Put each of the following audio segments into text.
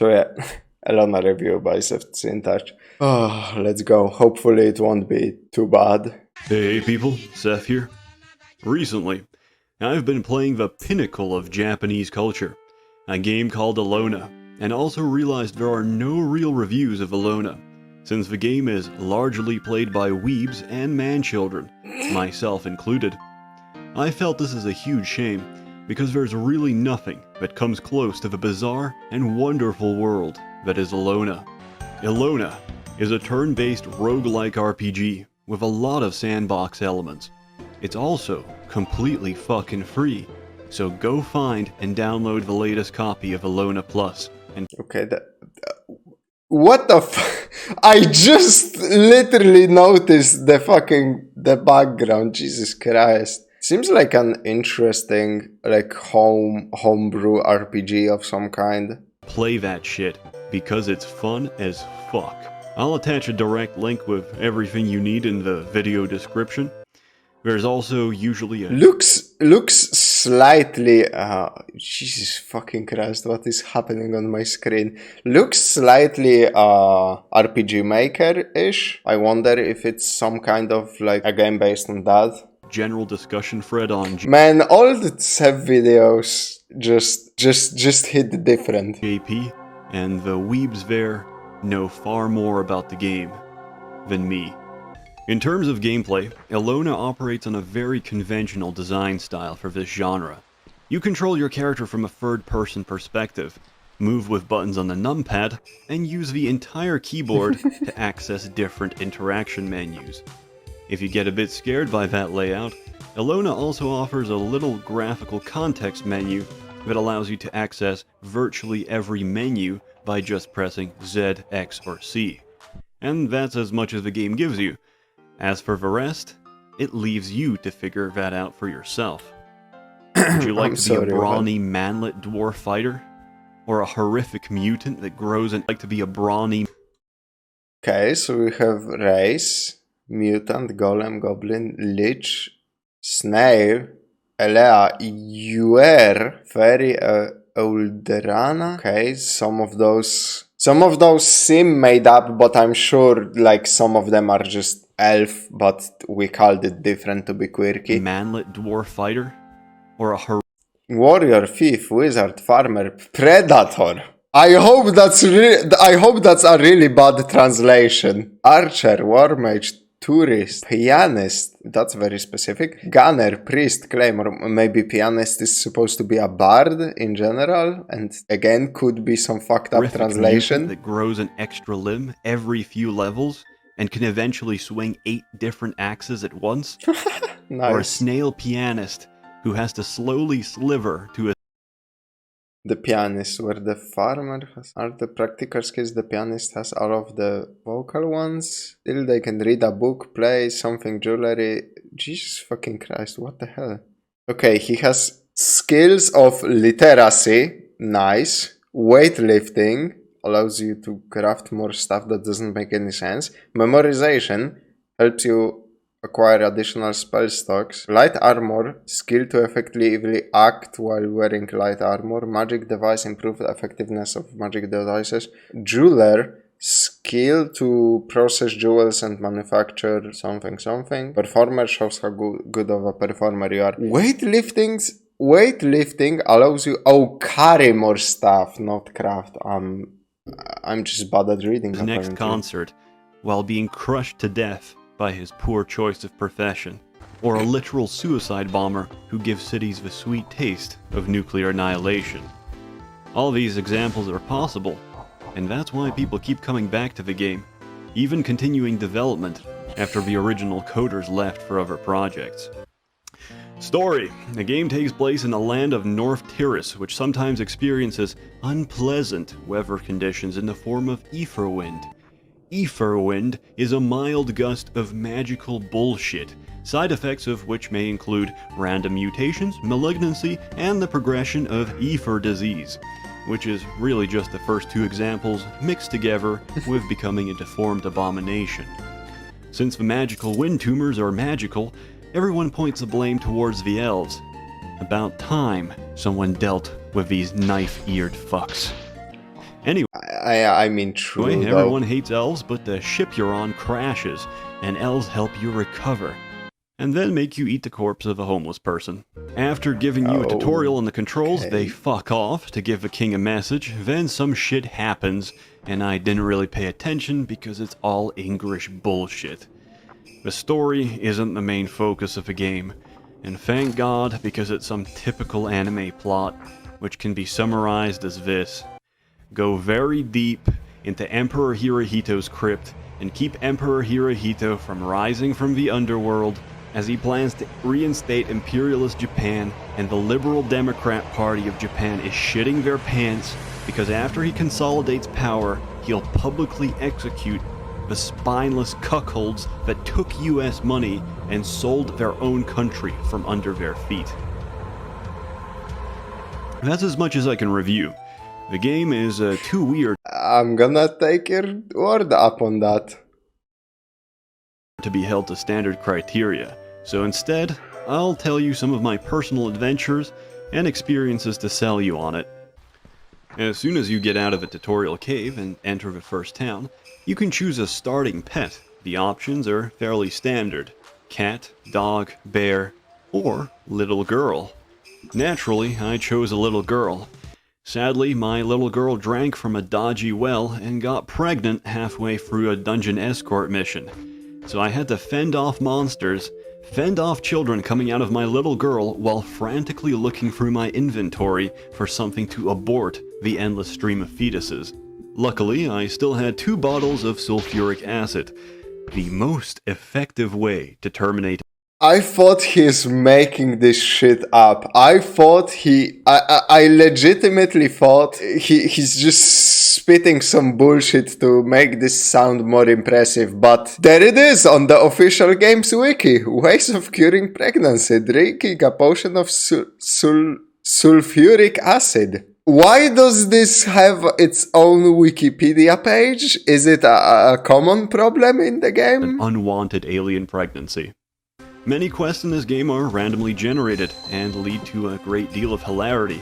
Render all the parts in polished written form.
So yeah, Elona review by SsethTzeentach. Oh, let's go. Hopefully it won't be too bad. Hey people, Seth here. Recently, I've been playing the pinnacle of Japanese culture, a game called Elona, and also realized there are no real reviews of Elona, since the game is largely played by weebs and man-children, myself included. I felt this is a huge shame, because there's really nothing that comes close to the bizarre and wonderful world that is Elona. Elona is a turn-based roguelike RPG with a lot of sandbox elements. It's also completely fucking free, so go find and download the latest copy of Elona Plus. And Okay, what the I just literally noticed the background, Jesus Christ. Seems like an interesting, like, homebrew RPG of some kind. play that shit, because it's fun as fuck. I'll attach a direct link with everything you need in the video description. There's also usually a Looks slightly Jesus fucking Christ, what is happening on my screen? Looks slightly RPG Maker-ish. I wonder if it's some kind of like a game based on that. general discussion thread on Man, all the Seth videos just hit different. JP, and the weebs there know far more about the game than me. In terms of gameplay, Elona operates on a very conventional design style for this genre. You control your character from a third-person perspective, move with buttons on the numpad, and use the entire keyboard to access different interaction menus. If you get a bit scared by that layout, Elona also offers a little graphical context menu that allows you to access virtually every menu by just pressing Z, X, or C. And that's as much as the game gives you. As for the rest, it leaves you to figure that out for yourself. Would you like to be a brawny manlet dwarf fighter? Or a horrific mutant that grows and like to be a brawny... Okay, so we have race, mutant, golem, goblin, lich, snail, elea, uer, fairy, Olderana. Okay, some of those seem made up, but I'm sure like some of them are just elf, but we called it different to be quirky. manlet dwarf fighter? Or a Warrior, thief, wizard, farmer, predator. I hope that's a really bad translation. Archer, war mage, tourist, pianist. That's very specific. Gunner, priest, claymore. Maybe pianist is supposed to be a bard in general, and again could be some fucked up translation. That grows an extra limb every few levels and can eventually swing 8 different axes at once. Nice. Or a snail pianist who has to slowly sliver to a... The pianist, where the farmer are the practical skills, the pianist has all of the vocal ones. Still they can read a book, play something, jewelry. Jesus fucking Christ, what the hell? Okay, he has skills of literacy, nice. Weightlifting, allows you to craft more stuff that doesn't make any sense. Memorization, helps you acquire additional spell stocks. Light armor, skill to effectively act while wearing light armor. Magic device, improve the effectiveness of magic devices. Jeweler, skill to process jewels and manufacture something. Performer, shows how good of a performer you are. Weightlifting allows you carry more stuff, not craft. I'm just bad at reading. His next concert while being crushed to death by his poor choice of profession, or a literal suicide bomber who gives cities the sweet taste of nuclear annihilation. All these examples are possible, and that's why people keep coming back to the game, even continuing development after the original coders left for other projects. Story. The game takes place in the land of North Tiris, which sometimes experiences unpleasant weather conditions in the form of ether wind. Ether wind is a mild gust of magical bullshit, side effects of which may include random mutations, malignancy, and the progression of ether disease, which is really just the first 2 examples mixed together with becoming a deformed abomination. Since the magical wind tumors are magical, everyone points the blame towards the elves. About time someone dealt with these knife-eared fucks. Anyway, I mean, true, though. everyone hates elves, but the ship you're on crashes, and elves help you recover, and then make you eat the corpse of a homeless person. After giving you a tutorial on the controls, they fuck off to give the king a message, then some shit happens, and I didn't really pay attention because it's all English bullshit. The story isn't the main focus of the game, and thank God, because it's some typical anime plot, which can be summarized as this. Go very deep into Emperor Hirohito's crypt and keep Emperor Hirohito from rising from the underworld as he plans to reinstate imperialist Japan, and the Liberal Democrat Party of Japan is shitting their pants because after he consolidates power, he'll publicly execute the spineless cuckolds that took US money and sold their own country from under their feet. That's as much as I can review. The game is too weird I'm gonna take your word up on that. to be held to standard criteria, so instead, I'll tell you some of my personal adventures and experiences to sell you on it. As soon as you get out of a tutorial cave and enter the first town, you can choose a starting pet. The options are fairly standard: cat, dog, bear, or little girl. Naturally, I chose a little girl. Sadly, my little girl drank from a dodgy well and got pregnant halfway through a dungeon escort mission. So I had to fend off monsters, fend off children coming out of my little girl while frantically looking through my inventory for something to abort the endless stream of fetuses. Luckily, I still had 2 bottles of sulfuric acid, the most effective way to terminate. I thought he's making this shit up. I legitimately thought he's just spitting some bullshit to make this sound more impressive. But there it is on the official games wiki. Ways of curing pregnancy. Drinking a potion of sulfuric acid. Why does this have its own Wikipedia page? Is it a common problem in the game? An unwanted alien pregnancy. Many quests in this game are randomly generated and lead to a great deal of hilarity.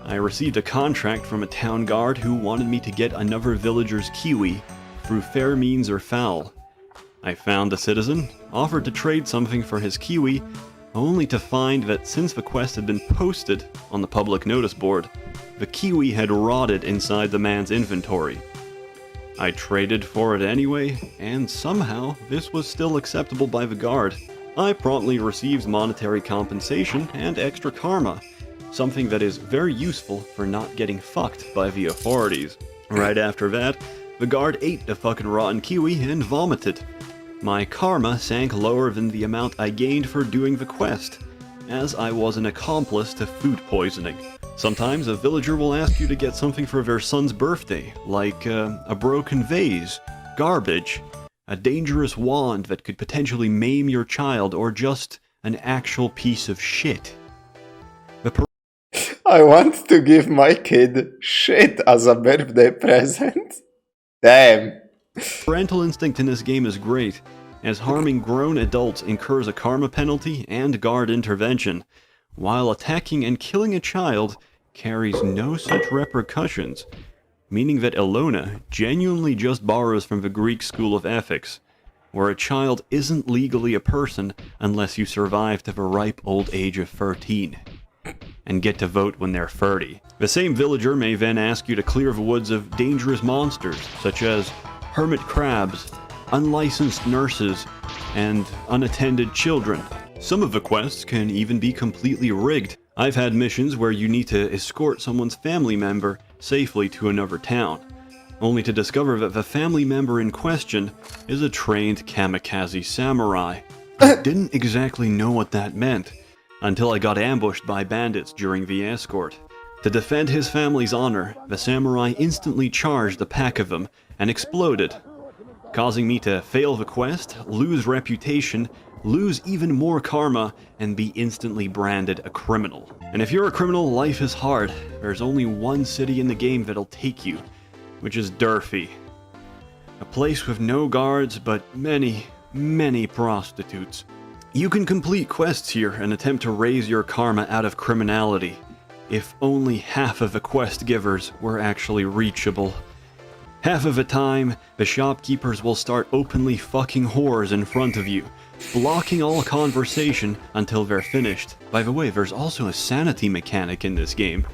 I received a contract from a town guard who wanted me to get another villager's kiwi through fair means or foul. I found the citizen, offered to trade something for his kiwi, only to find that since the quest had been posted on the public notice board, the kiwi had rotted inside the man's inventory. I traded for it anyway, and somehow this was still acceptable by the guard. I promptly received monetary compensation and extra karma, something that is very useful for not getting fucked by the authorities. Right after that, the guard ate the fucking rotten kiwi and vomited. My karma sank lower than the amount I gained for doing the quest, as I was an accomplice to food poisoning. Sometimes a villager will ask you to get something for their son's birthday, like a broken vase, garbage, a dangerous wand that could potentially maim your child, or just an actual piece of shit. I want to give my kid shit as a birthday present. Damn. Parental instinct in this game is great, as harming grown adults incurs a karma penalty and guard intervention, while attacking and killing a child carries no such repercussions, meaning that Elona genuinely just borrows from the Greek school of ethics, where a child isn't legally a person unless you survive to the ripe old age of 13, and get to vote when they're 30. The same villager may then ask you to clear the woods of dangerous monsters, such as hermit crabs, unlicensed nurses, and unattended children. Some of the quests can even be completely rigged. I've had missions where you need to escort someone's family member safely to another town, only to discover that the family member in question is a trained kamikaze samurai. I didn't exactly know what that meant until I got ambushed by bandits during the escort. To defend his family's honor, the samurai instantly charged a pack of them and exploded, causing me to fail the quest, lose reputation, lose even more karma, and be instantly branded a criminal. And if you're a criminal, life is hard. There's only one city in the game that'll take you, which is Durfee. A place with no guards, but many, many prostitutes. You can complete quests here and attempt to raise your karma out of criminality. if only half of the quest givers were actually reachable. Half of the time, the shopkeepers will start openly fucking whores in front of you, blocking all conversation until they're finished. By the way, there's also a sanity mechanic in this game,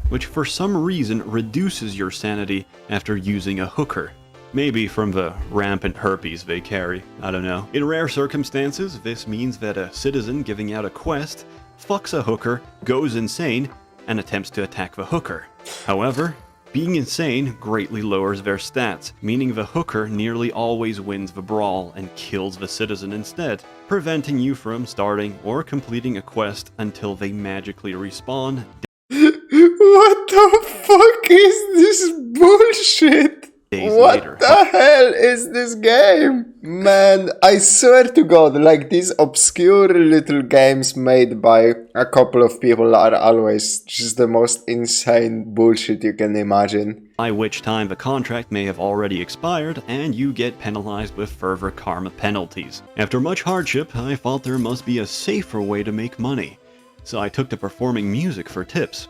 which for some reason reduces your sanity after using a hooker. Maybe from the rampant herpes they carry, I don't know. In rare circumstances, this means that a citizen giving out a quest fucks a hooker, goes insane, and attempts to attack the hooker. However, being insane greatly lowers their stats, meaning the hooker nearly always wins the brawl and kills the citizen instead, preventing you from starting or completing a quest until they magically respawn. What the fuck is this bullshit? What Later. the hell is this game? Man, I swear to God, like these obscure little games made by a couple of people are always just the most insane bullshit you can imagine. By which time the contract may have already expired and you get penalized with further karma penalties. After much hardship, I thought there must be a safer way to make money, so I took to performing music for tips.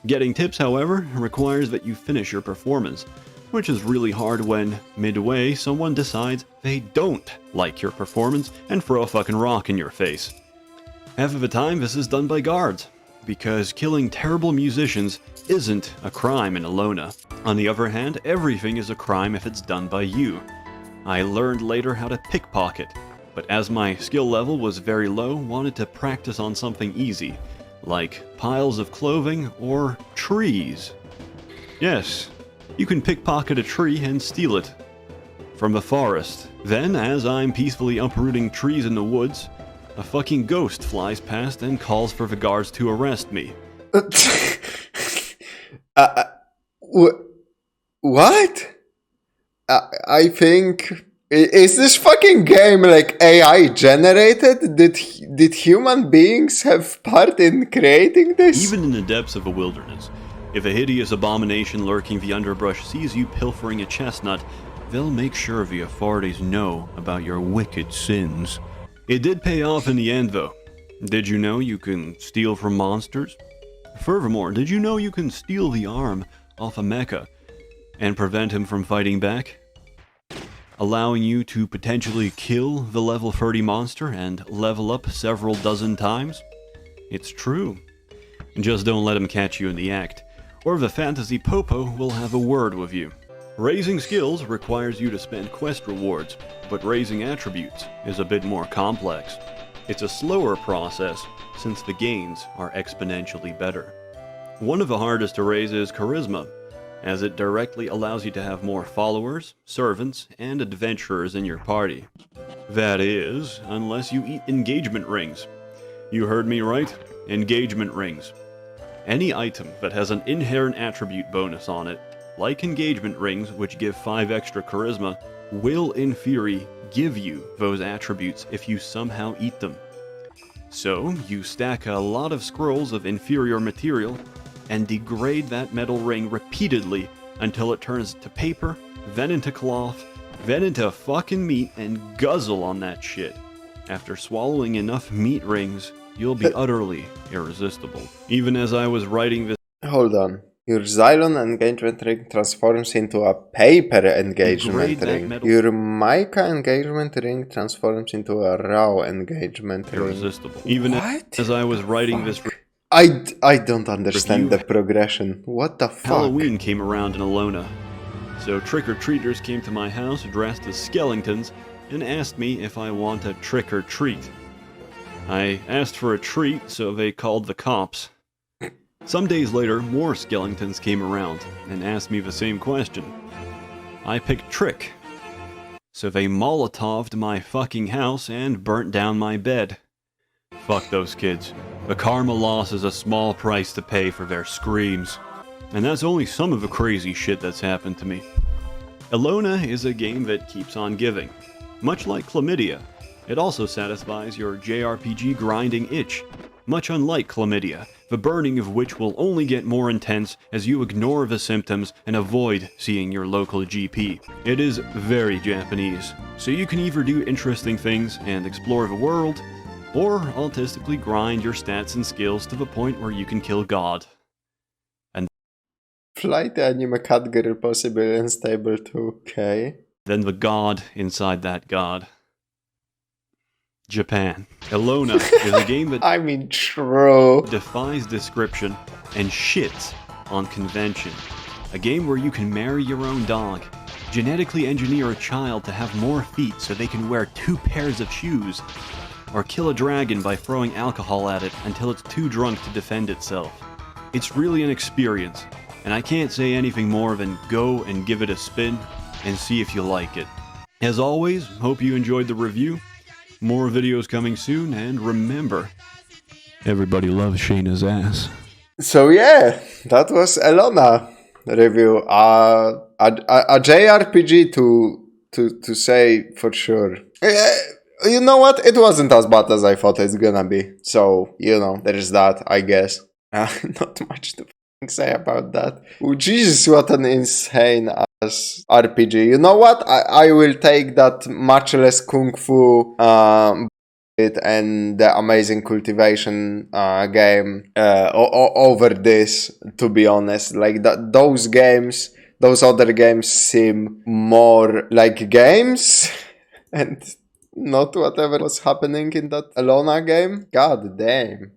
Getting tips, however, requires that you finish your performance, which is really hard when, midway, someone decides they don't like your performance and throw a fucking rock in your face. Half of the time, this is done by guards, because killing terrible musicians isn't a crime in Elona. On the other hand, everything is a crime if it's done by you. I learned later how to pickpocket, but as my skill level was very low, wanted to practice on something easy, like piles of clothing or trees. Yes, you can pickpocket a tree and steal it from the forest. Then, as I'm peacefully uprooting trees in the woods, a fucking ghost flies past and calls for the guards to arrest me. What? I think... Is this fucking game like AI generated? Did human beings have part in creating this? Even in the depths of a wilderness, if a hideous abomination lurking the underbrush sees you pilfering a chestnut, they'll make sure the authorities know about your wicked sins. It did pay off in the end, though. Did you know you can steal from monsters? Furthermore, did you know you can steal the arm off a mecha and prevent him from fighting back, allowing you to potentially kill the level 30 monster and level up several dozen times? It's true. Just don't let him catch you in the act, or the fantasy popo will have a word with you. Raising skills requires you to spend quest rewards, but raising attributes is a bit more complex. It's a slower process, since the gains are exponentially better. One of the hardest to raise is charisma, as it directly allows you to have more followers, servants, and adventurers in your party. That is, unless you eat engagement rings. You heard me right? Engagement rings. Any item that has an inherent attribute bonus on it, like engagement rings which give 5 extra charisma, will in theory give you those attributes if you somehow eat them. So, you stack a lot of scrolls of inferior material and degrade that metal ring repeatedly until it turns to paper, then into cloth, then into fucking meat, and guzzle on that shit. After swallowing enough meat rings, you'll be utterly irresistible. Even as I was writing this... Hold on. Your Xylon engagement ring transforms into a paper engagement ring. Your mica engagement ring transforms into a raw engagement ring. Irresistible. Even as I was writing this... I don't understand the progression. What the fuck? Halloween came around in Elona. So trick-or-treaters came to my house dressed as skeletons and asked me if I want a trick-or-treat. I asked for a treat, so they called the cops. Some days later, more skeletons came around and asked me the same question. I picked trick. So they Molotoved my fucking house and burnt down my bed. Fuck those kids. The karma loss is a small price to pay for their screams. And that's only some of the crazy shit that's happened to me. Elona is a game that keeps on giving. Much like chlamydia, it also satisfies your JRPG grinding itch. Much unlike chlamydia, the burning of which will only get more intense as you ignore the symptoms and avoid seeing your local GP. It is very Japanese, so you can either do interesting things and explore the world, or autistically grind your stats and skills to the point where you can kill God. Flight anime cat girl possible and stable too. Okay. Then the god inside that god. Japan. Elona is a game that I mean, true. defies description and shits on convention. A game where you can marry your own dog, genetically engineer a child to have more feet so they can wear 2 pairs of shoes, or kill a dragon by throwing alcohol at it until it's too drunk to defend itself. It's really an experience, and I can't say anything more than go and give it a spin and see if you like it. As always, hope you enjoyed the review. More videos coming soon, and remember, everybody loves Shayna's ass. So yeah, that was Elona review. A JRPG to say for sure. You know what? It wasn't as bad as I thought it's gonna be. So, you know, there is that, I guess. Not much to say about that. Oh, Jesus, what an insane ass RPG. You know what? I will take that much less kung fu and the amazing cultivation game over this, to be honest. Like those games, those other games seem more like games and not whatever was happening in that Elona game. God damn.